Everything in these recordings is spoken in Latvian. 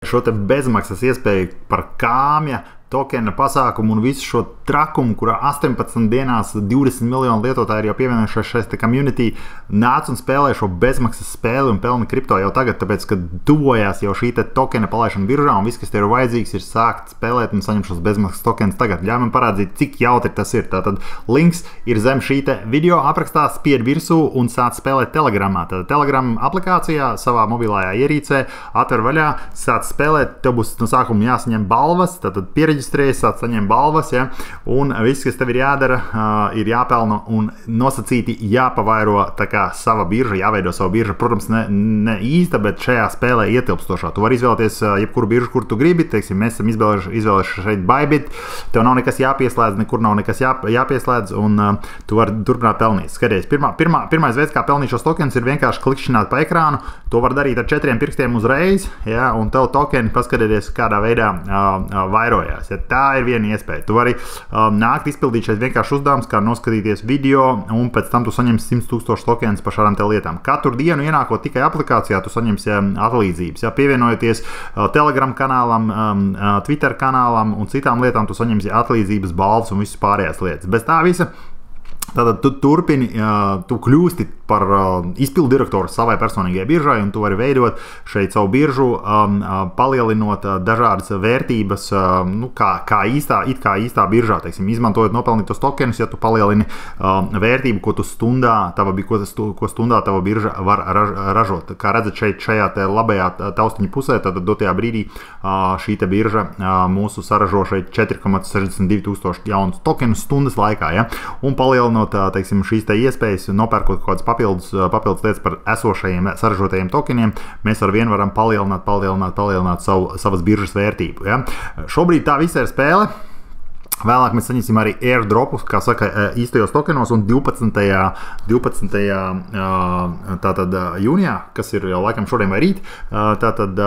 šo te bezmaksas iespēju par kāmja tokena pasākumu un visu šo trakumu, kurā 18 dienās 20 miljonu lietotāji ir jau pievienojušies šai community, nāc un spēlē šo bezmaksas spēli un pelni kripto jau tagad, tāpēc, ka tuvojās jau šī te tokena palaišana biržā un viss, kas tev ir vajadzīgs, ir sākt spēlēt un saņemt šos bezmaksas tokenus tagad. Ļauj man parādīt, cik jautri tas ir. Tātad links ir zem šī te video aprakstā, spied virsū un sāc spēlēt Telegramā. Tātad Telegram aplikācijā savā mobilajā ierīcē atver vaļā, sāc spēlēt, tev būs no sākuma jāsaņem balvas, tātad reģistrējies, sāc saņem balvas, ja? Un viss, kas tev ir jādara, ir jāpelna un nosacīti jāpavairo tā kā sava birža, jāveido savu biržu. Protams, ne īsta, bet šajā spēlē ietilpstošā. Tu vari izvēlēties jebkuru biržu, kur tu gribi. Teiksim, mēs esam izvēlējuši šeit Bybit. Tev nav nekas jāpieslēdz, nekur nav nekas jāpieslēdz, un tu vari turpināt pelnīt. Skaties, pirmais veids, kā pelnīt šos tokenus, ir vienkārši klikšķināt pa ekrānu. To var darīt ar 4 pirkstiem uzreiz, ja? Un tev tokeni, paskatieties, kādā veidā vairojās. Ja, tā ir viena iespēja. Tu vari nākt izpildīt šeit vienkārši uzdevums, kā noskatīties video, un pēc tam tu saņemsi 100 000 tokenus par šādām te lietām. Katru dienu ienākot tikai aplikācijā, tu saņemsi atlīdzības. Ja, pievienojoties Telegram kanālam, Twitter kanālam un citām lietām, tu saņemsi atlīdzības, balvas un visas pārējās lietas. Bez tā visa, tātad tu turpini, tu kļūsti par izpildu direktoru savai personīgajai biržai, un tu vari veidot šeit savu biržu, palielinot dažādas vērtības, nu, kā īstā biržā, teiksim, izmantojot nopelnītos tokenus, ja tu palielini vērtību, ko stundā tava birža var ražot. Kā redzat šeit šajā te labajā taustiņa pusē, tad dotajā brīdī šī te birža mūsu saražo šeit 4,62 tūkstoši jaunus tokenus stundas laikā, ja? Un palielinot, teiksim, šīs te iespējas, nopērkot kaut kādas papildus lietas par esošajiem saražotajiem tokeniem, mēs ar vienu varam palielināt savas biržas vērtību. Ja? Šobrīd tā visa ir spēle. Vēlāk mēs saņemsim arī airdropus, kā saka, īstajos tokenos, un 12. tātad jūnijā, kas ir jau laikam šodien vai rīt, tātad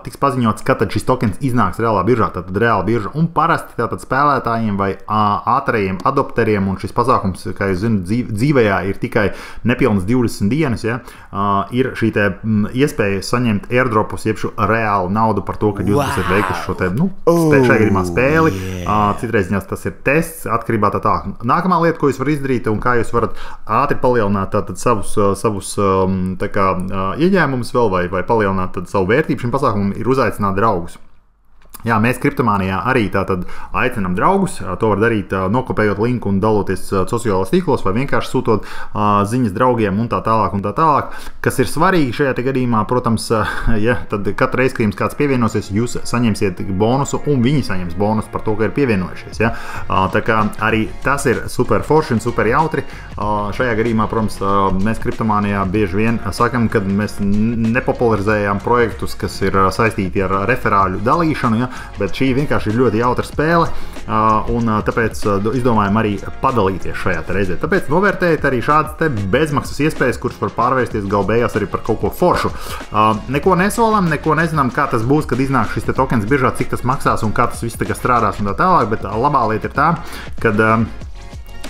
tiks paziņots, ka tad šis tokens iznāks reālā biržā, tātad reāla birža, un parasti tātad spēlētājiem vai ātrajiem adopteriem, un šis pasākums, kā jūs zināt, dzīvējā ir tikai nepilnas 20 dienas, ja, ir šī te iespēja saņemt airdropus, jeb šo reālu naudu par to, ka jūs esat veikuši šo te, nu, šajā gadījumā spēli, citreiziņās tas ir tests, atkarībā tā. Nākamā lieta, ko jūs varat izdarīt un kā jūs varat ātri palielināt tātad savus tā kā ieņēmumus vēl vai palielināt tad savu vērtību šim pasākumam, ir uzaicināt draugus. Jā, mēs Kriptomānijā arī tātad aicinām draugus. To var darīt nokopējot linku un daloties sociālajos tīklos vai vienkārši sūtot ziņas draugiem un tā tālāk. Kas ir svarīgi šajā te gadījumā, protams, ja, tad katru reizi, kad jums kāds pievienosies, jūs saņemsiet bonusu un viņi saņems bonusu par to, ka ir pievienojušies. Ja? Tā kā arī tas ir super forši un super jautri. Šajā gadījumā, protams, mēs Kriptomānijā bieži vien sakam, kad mēs nepopularizējām projektus, kas ir saistīti ar referāļu dalīšanu, ja? Bet šī vienkārši ir ļoti jautra spēle, un tāpēc izdomājam arī padalīties šajā reizē. Tāpēc novērtējiet arī šādas te bezmaksas iespējas, kuras var pārvērsties gal beigās arī par kaut ko foršu. Neko nesolam, neko nezinām, kā tas būs, kad iznāk šis te tokens biržā, cik tas maksās un kā tas viss tagad strādās un tā tālāk, bet labā lieta ir tā, kad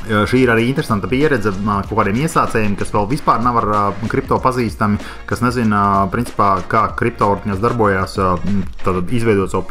šī ir arī interesanta pieredze kaut kādiem iesācējiem, kas vēl vispār nav ar kripto pazīstami, kas nezina, principā, kā kriptovalūtas darbojās, tad izveidot savu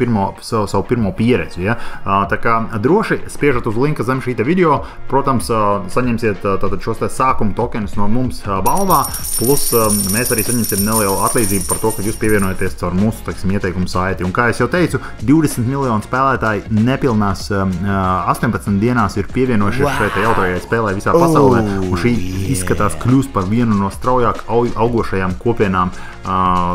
pirmo pieredzi. Ja? Tā kā droši spiežat uz linka zem šī te video, protams, saņemsiet tātad šos te sākuma tokenus no mums balvā, plus mēs arī saņemsim nelielu atlīdzību par to, ka jūs pievienojaties caur mūsu, teiksim, ieteikumu saiti. Un kā es jau teicu, 20 miljonu spēlētāji nepilnās 18 dienās ir pievienojušies šeit jautrajai spēlē visā pasaulē, un šī izskatās kļūst par vienu no straujāk augošajām kopienām,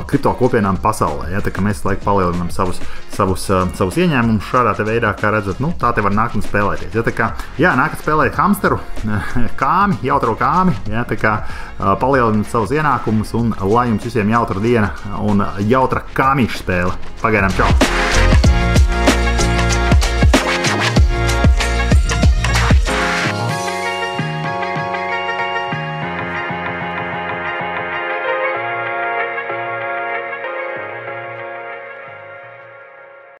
kripto kopienām pasaulē. Ja? Tā kā mēs laiku palielinām savus ieņēmumus šādā te veidā, kā redzat, nu, tā te var nākt un spēlēties. Ja? Tā kā, jā, nākat spēlēt hamsteru, kāmi, jautro kāmi, ja? Tā kā palielināt savus ienākumus, un lai jums visiem jautra diena un jautra kāmīša spēle. Pagaidām, čau!